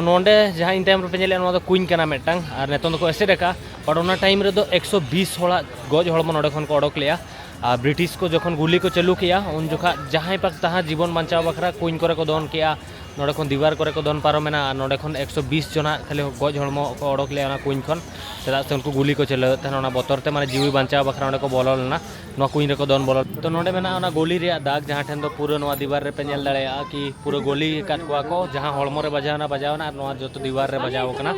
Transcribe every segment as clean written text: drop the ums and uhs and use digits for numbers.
नोंडे जहाँ in time पे चले कुछ मिट्टांग और नितों को एसेड का और उना टाइम रे 120 होड़ा गज हड़म नोडे खन को अडक लिया ब्रिटिश को जखन गुली को चालू किया उन जोखा जहाँ पाक तहाँ जीवन बचाव बखरा कुछ करे को दन किया नोडे खन दीवार करे को दन पारोमेना नोडे खन 120 जना खाली गज हड़म को अडक लिया कुछ खन चेदा से उनको गुली को चले बतरते माने जीवी बचाव बखरा को बोलो लेना कुछ रे को दन बोलो तो नोडे मेना गोली रे दाग जहाँ ठेन दो पूरा दीवार रे पे नेल दाड़ेया कि पूरा गोली काट को जहाँ हड़म रे बजावना जो तो दीवार रे बजाव कना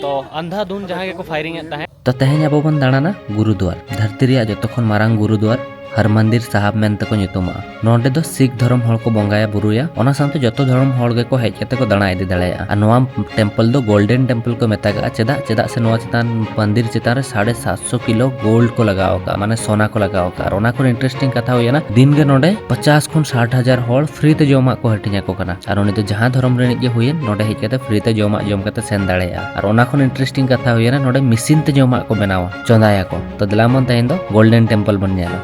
तो अंधाधुन जहाँ के को फायरिंग है तो तेहें अब बन दाना गुरुद्वार धरती रे जतखन मारांग गुरुद्वार हरमंदिर साहब मेनते को नितुमा नोंडे दो सिख धर्म हड़ को बंगाया बुरुया ओना सामते जतो धर्म हड़ गे को हेज कते को दाना इदी दाड़ेया आ नोवा टेम्पल दो गोल्डन टेम्पल को मेतागा चेदा चेदा से नोवा चितान मंदिर चितान रे 750 किलो गोल्ड को लगाव का माने सोना को लगाव का और ओना को इंटरेस्टिंग कथा होया ना दिन गे नोंडे 50 खुन 60 हजार हड़ फ्री ते जमा को हटिया को कना और उनी तो जहां धर्म रे गे हुयन नोंडे हेज कते फ्री ते जम कते सेन दाड़ेया और ओना को इंटरेस्टिंग कथा होया ना नोंडे मशीन ते जमा को बनावा चंदाया को तो दलामन तेहें दो गोल्डन टेम्पल बन नेला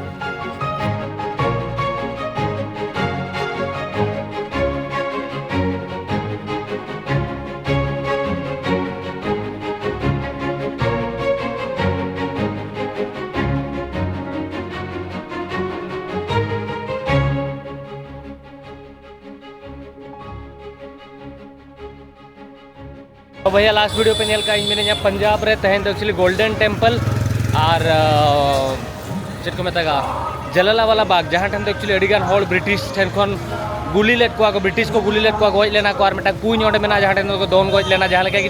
तो भैया लास्ट वीडियो पे नेल का इन पंजाब रे तहन तो एक्चुअली गोल्डन टेम्पल और चेक को मेता जलालावाला बाग जहाँ ठेन तो एक्चुअली अड़ीगान हॉल ब्रिटिश ठेन खन गुली लेट को ब्रिटिश को गुली लेट को गज लेना को और मेटा कुछ ओंडे मेना जहाँ ठेन तो दोन गज लेना जहाँ लेका कि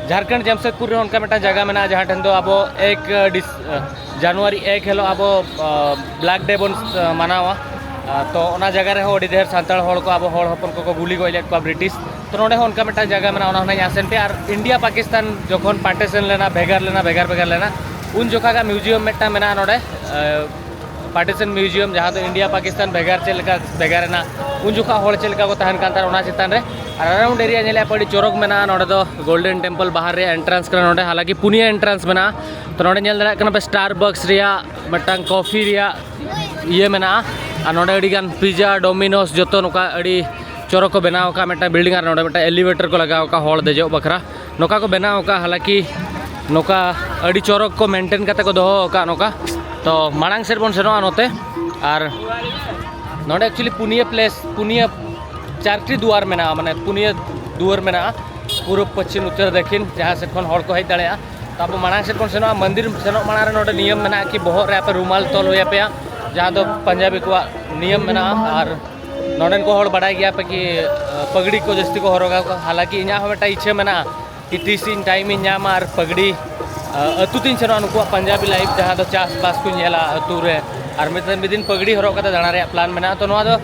झारखंड जमशेदपुर रे उनका मेटा जगह मेना जहाँ ठेन तो अब 1 जनवरी 1 हेलो अब ब्लैक डे बन मनावा तो ओना जगह रे अड़ी ढेर सानताड़ हड़ को अब हड़ हपन को गुली गज लेट को ब्रिटिश तो नोडे उनका मेटा जगह मेना आसेन पे और इंडिया पाकिस्तान जखन पार्टीशन लेना भेगार लेना उन जोखा का म्यूजियम मेटा मेना नोडे पार्टीशन म्यूजियम जहाँ तो इंडिया पाकिस्तान भेगार चलका भेगार ना उन जोखा हड़ चलका को तहन कान तार चितान रे और अराउंड एरिया नेले पड़ी चोरक मेना नोडे दो गोल्डन टेम्पल बाहर रे एंट्रांस करा नोडे हालांकि पुनिया एंट्रांस मेना तो नोडे नेल दाड़ा कना पे स्टारबक्स रिया मेटांग कॉफी रिया ये मेना और नोडे अड़ीगान पिज्जा डोमिनोस जोतो नोका अड़ी चोरक को बनाव का मेटा बिल्डिंग और नोडे मेटा एलिवेटर को लगाव का हड़ देजो बखरा नोका को बनाव का हालांकि नोका अड़ी चोरक को मेंटेन करते को दोहो का नोका तो मांग सेट बन सेनोआ नोते और नोडे एक्चुअली पुनिया प्लेस पुनिया 4टी दुआर मेना माने पुनिया दुआर मेना पूर्व पश्चिम उत्तर दक्षिण जहाँ से खन हड़ को हेज दाड़ेया तो अब मांग सेट बन सेनोआ मंदिर सेनोक मांग रे नोडे नियम मेना कि बहर रे पे रुमाल तोल होया पे जहाँ तो पंजाबी को नियम मेना और नोडन को हड़ बाड़ाय गया पे कि पगड़ी को जस्ती को हरोगा हालांकि इना मेटा इच्छा मेना कि तीसिन टाइम नामा और पगड़ी अतुतिन सेनोआ नुकु पंजाबी लाइफ जहाँ तो चास बास को नेला अतु रे और मिदिन पगड़ी हरोग कते दाणा रे प्लान मेना तो नोआ दो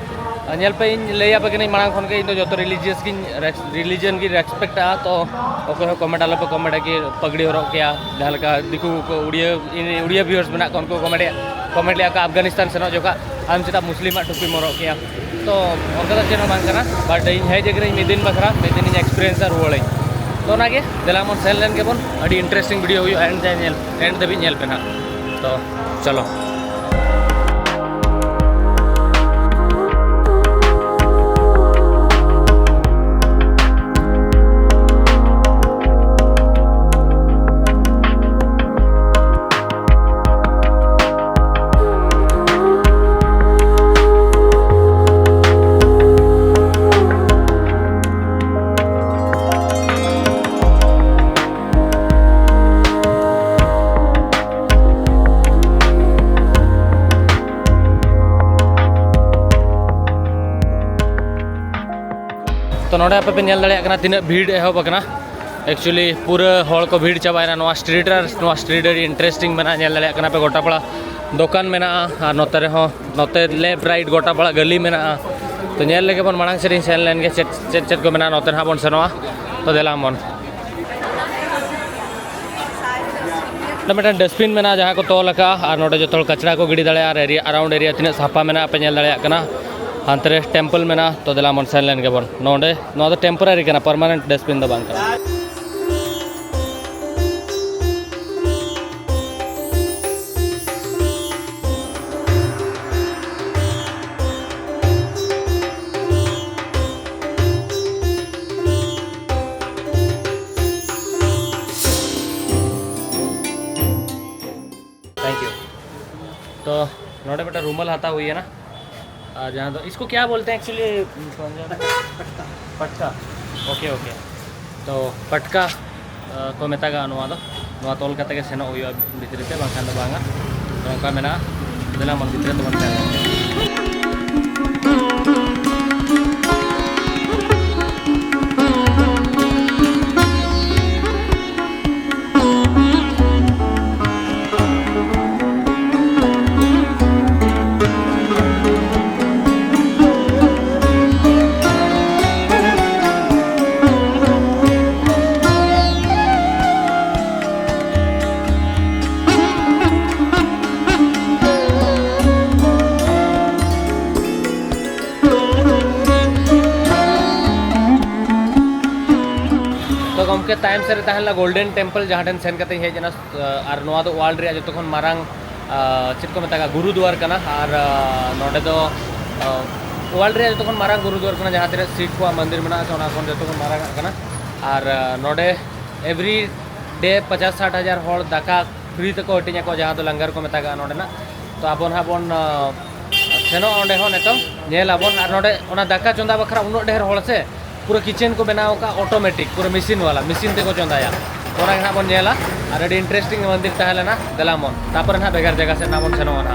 नेल पे लैया पे मांग खन के इन जो रिलीजियस की रिलीजन की रेस्पेक्टा तो अको कमेंट आलो पे कमेंट कि पगड़ी हरोग किया जहाँ लेका दिकु को उड़िया व्यूअर्स मेना को उनको कमेंट लिया का अफगानिस्तान सेनो जोका आम चेदा मुस्लिम टुपी मरग किया तो उनका chain बांगना but in hedge मिदिन Bakhra मिदिन experience रुआड़ी तो नागे देलामन सेन लेन के बन अड़ी इंटरेस्टिंग वीडियो हुई एंड धाबी नेल पे ना तो चलो तो नोडे आपे पे नेल दाड़ेया तीना भीड़ एहब एक्चुअली पूरा हड़ को भीड़ चाबायना स्ट्रीट इंटरेस्टिंग मेना नेल दाड़ेया पे गोटापाड़ा दुकान मेना और नोते लेफ्ट राइट गोटापाड़ा गली मेना तो नेल लेके बन मांग सेट सेन लेन के चेट को मेना नोते ना बन सेनोआ तो देलाम बन तो मेटा डस्टबिन मेना जहाँ को तोल और नोडे जो कचरा को गिड़ी दाड़ेया और अराउंड एरिया तीना साफा मेना पे नेल दाड़ेया हांतरे टेम्पल मेना तो देलामन सेन लेन के बन नोडे नो टेम्पररी परमानेंट डस्टबिन दो बांग नोड़े बेटा रूमल हाथा हुई है ना जहाँ तो इसको क्या बोलते हैं एक्चुअली पटका ओके ओके तो पटका को मेतागा नोआ तोल कते के सेनो हुई भितरी ते बांखान दो बांगा तो उनका मेना दिला मन भितरी तो बनते हैं के टाइम से तहला गोल्डन टेम्पल जहाँ ठन सेन कते हेजना और नोआ दो वर्ल्ड रे जो मारंग चेद को मेता गुरुद्वार कना और नोडे दो वर्ल्ड रे जो मारंग गुरुद्वार कना जहाँ तीन सीट को मंदिर में जो मारंग कना और नोडे एवरी डे 50-60 हज़ार हॉल दाका फ्री तक हटिंग को जहाँ तो लंगर को मेता नोडेना तो आबन हाबन सेनो ओंडे हो नेतो नेलाबन और नोडे ओना दाका चंदा बखरा उन्नो ढेर हॉल से पूरा किचन को बनाव का ऑटोमेटिक पूरा मशीन वाला मशीन ते को चंदाया ओना ना बन नेला और अड़ी इंटरेस्टिंग मंदिर तहलेना दलामन तापर ना बेगार जगह से नामन सेनो ना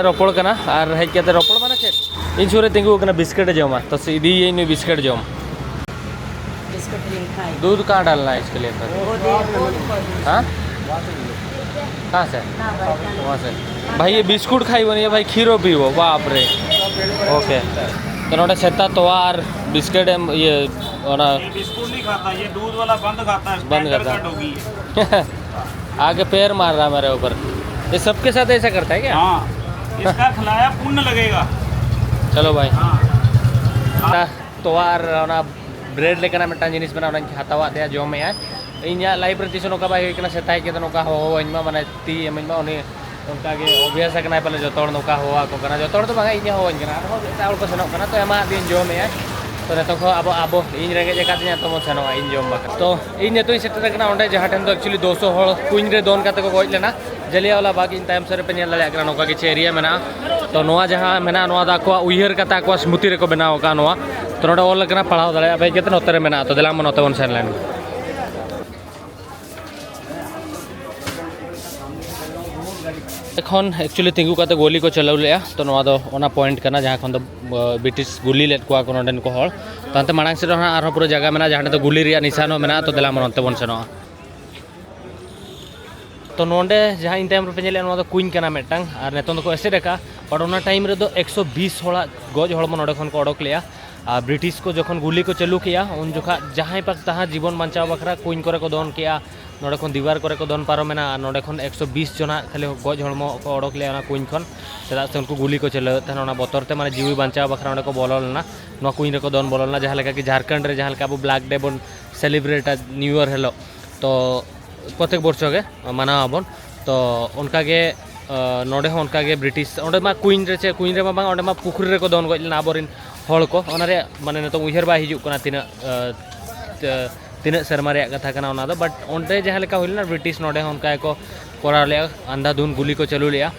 रोपड़ करना और हेज के रोपड़ माने चेक इन सूरे तिंगू करना बिस्किट जमा तो सीधी ये बिस्किट जम दूध कहाँ डालना है इसके लिए हाँ कहाँ से वहाँ से भाई ये बिस्कुट खाई बनी है भाई खीरो पीवो बाप रे ओके तो नोटे सेता तोवार बिस्किट ये बिस्कुट नहीं खाता ये दूध वाला बंद खाता है बंद करता है आगे पैर मार रहा है मेरे ऊपर ये सबके साथ ऐसा करता है क्या हाँ इसका खिलाया पुण्य लगेगा चलो भाई हाँ तो यार ब्रेड लेकर मिट्टा जिनिस बना हतावा दे जो में इन लाइफ रे तीस नौका बाई सेता के नौका हो इनमा माने ती इनमा उनी उनका के अभ्यास करना पहले जो नौका हो को करना जो तो बांगा इन हो इन को सेनों करना तो एमा दिन जो में तो नेतो को अब अब इन रेंगे जगह दिन तो सेनों इन जो बा तो इन तो सेटर करना ओंडे जहाँ ठन तो एक्चुअली 200 हड़ कुइन रे दोन काते को गज लेना Jallianwala Bagh in time sir पे नेल दाले करना नौका के एरिया मेना तो नोआ जहाँ मेना नोआ दा को उयहर कता को स्मृति रे को बनाव का नोआ तो नोडे ऑल करना पढ़ाव दाले भाई केतन उत्तर मेना तो दिला मन ओते बन सेन लेन एखन एक्चुअली तिंगू काते गोली को चलाव ले तो नोआ दो ओना पॉइंट करना जहाँ खन तो ब्रिटिश गुली लेट को नोडेन को हड़ तो अंते मांग से आर पूरा जगह मेना जहाँ तो गुली रिया निशान मेना तो दिला मन ओते बन सेनोआ तो नोडे जहाँ इन टाइम पे नोआ दो कुइन करना मेटंग और नेतों को ऐसे रखा और ओना टाइम रे दो 120 हड़ा गज हड़मो नोडे खन को ओडक लिया ब्रिटिश को जखन गुली को चालू किया उन जोखा जहाँ पाक तहाँ जीवन बचाव बखरा कुइन करे को दन किया नोडे खन दीवार करे को दन पारो मेना नोडे खन 120 जना खाली गज हड़मो को ओडक लिया कुइन खन चेदा से उनको गुली को चलो तहन बतरते माने जीवी बचाव बखरा को बोलना ना कुइन को दन बोलना जहाँ लेका कि झारखंड रे जहाँ अब ब्लैक डे बन सेलिब्रेट न्यू ईयर हेलो तो प्रत्येक वर्ष के मानाबन तो उनका के नोडे हो उनका के ब्रिटिश ओंडे मा कुइन रे कुइन रे मा ओंडे मा पुखरी रे को दन गज लेना आबोरिन हड़ को माने तो उयहर बा हिजु कना तीना तीन सेरमा रे कथा कना ओना दो बट ओंडे जहाँ लेका हुइलना ब्रिटिश नोडे उनका को कोरा ले अंधाधुन गुली को चलू लिया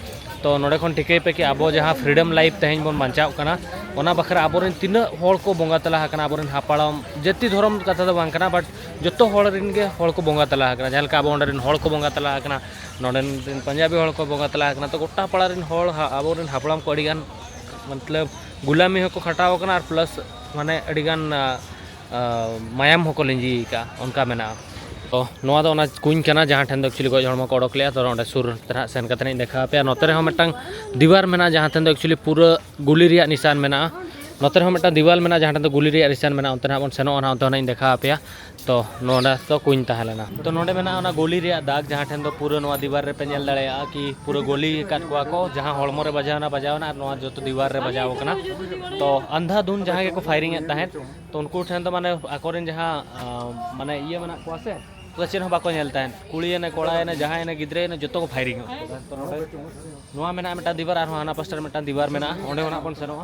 तो नोडे खन ठिकै पे कि अब जहाँ फ्रीडम लाइफ तेहन बन बांचाव कना ओना बखरा आबोरेन तीन होड़ को बोंगा तला कना आबोरेन हापाड़ाम जति धर्म कथा दो बांग कना बट जतो होड़ रिन के होड़ को बोंगा तला कना जहाँ अब ओंडे रिन होड़ को बोंगा तला कना नोडेन रिन पंजाबी होड़ को बोंगा तला कना तो गोटा पाड़ा रिन होड़ आबोरेन हापड़ाम को अडिगान मतलब गुलामी हो को खटाव कना प्लस माने अडिगान मायाम हो को लिंजी का उनका मेना तो नोआ दो ओना कुंज कना जहाँ ठेन दो एक्चुअली गज हड़म को ओडक लिया तो ओंडे सुर तरह सेन कते नहीं देखा पे नोते रे मिटांग दीवार मेना जहाँ ठेन दो एक्चुअली पूरा गुली रिया निशान मेना नोते रे मिटांग दीवार मेना जहाँ ठेन दो गुली रिया निशान मेना उनते बन सेनो ओना उनते नहीं देखा पे तो नोडा तो कुंज ताहेलेना तो नोडे मेना ओना गुली रिया दाग जहाँ ठेन दो पूरा नोआ दीवार रे पे नेल दाड़ेया कि पूरा गोली काट को जहाँ हड़मो रे बजावना और नोआ जो तो दीवार रे बजाव कना तो अंधाधुन जहाँ के को फायरिंग ताहें तो उनको ठेन तो माने आकोरेन जहाँ माने ये मना को से तो चेन बाको नेलता है कुड़ी ने कोड़ा ने जहाँ ने गिद्रे ने जो को फायरिंग तो नोआ मेना मेटा दीवार और हाना पास्टर मेटा दीवार मेना ओंडे होना बन सेनो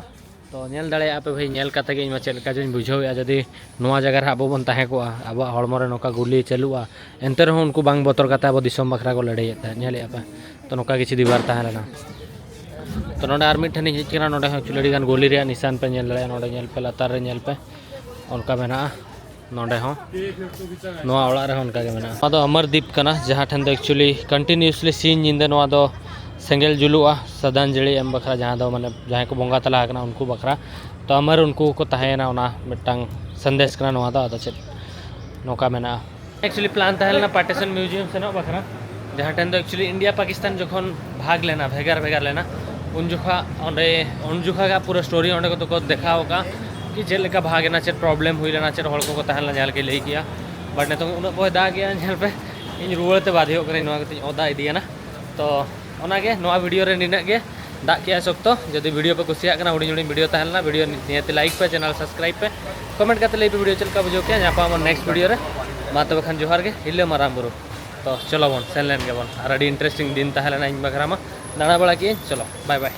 तो नेल दाड़े पे भाई नेल काते गे चेल का जो बुझावे जदि नोआ जगह अब बन ताहे को अब हड़मो रे नोका गुली चलुआ एनते रहो उनको बांग बतर काते अब दिसम बखरा को लड़े नेल पे तो नोका किसी दीवार ताहे लेना तो नोडे आर मिट ठनी हिजना नोडे चुलड़ी गान गोली रे निशान पे नेल दाड़े नोडे नेल पे लतार रे नेल पे उनका मेना नोडे हो नोआ ओड़ा रे उनका के मेना तो अमरदीप कना जहाँ ठन दो एक्चुअली कंटिन्यूसली सीन निंदे नोआ दो सेंगेल जुलुआ श्रद्धांजलि एम बखरा जहाँ दो माने जहाँ को बोंगा तला कना उनको बखरा तो अमर उनको को ताहेना ओना मिटांग संदेश कना नोआ दो आदा चेल नोका मेना एक्चुअली प्लान ताहेलना पार्टीशन म्यूजियम से नो बखरा जहाँ ठन दो एक्चुअली इंडिया पाकिस्तान जखन भाग लेना भेगार लेना उन जुखा का पूरा स्टोरी ओंडे को देखा होगा कि चेल लेका भागना चेल प्रॉब्लम हुई लेना चेल हड़ को ताहेलना झाल के लई किया बट ने तो उन बय दा गया झाल पे इन रुआते बाधे हो करे नोआ के ओदा इदिया ना तो ओनागे नोआ वीडियो रे निना के दा किया सकतो जदि वीडियो पे कुसिया कना हुडी हुडी वीडियो ताहेलना वीडियो नियते लाइक पे चैनल सब्सक्राइब पे कमेंट करते लई पे वीडियो चल का बुझो के यहाँ पर नेक्स्ट वीडियो रे मा तब खान जोहार के हिले माराम बुरु तो चलो बन सेन लेन के बन और अड़ी इंटरेस्टिंग दिन ताहेलना इन बखरा मा दाड़ा बड़ा किए चलो बाय बाय।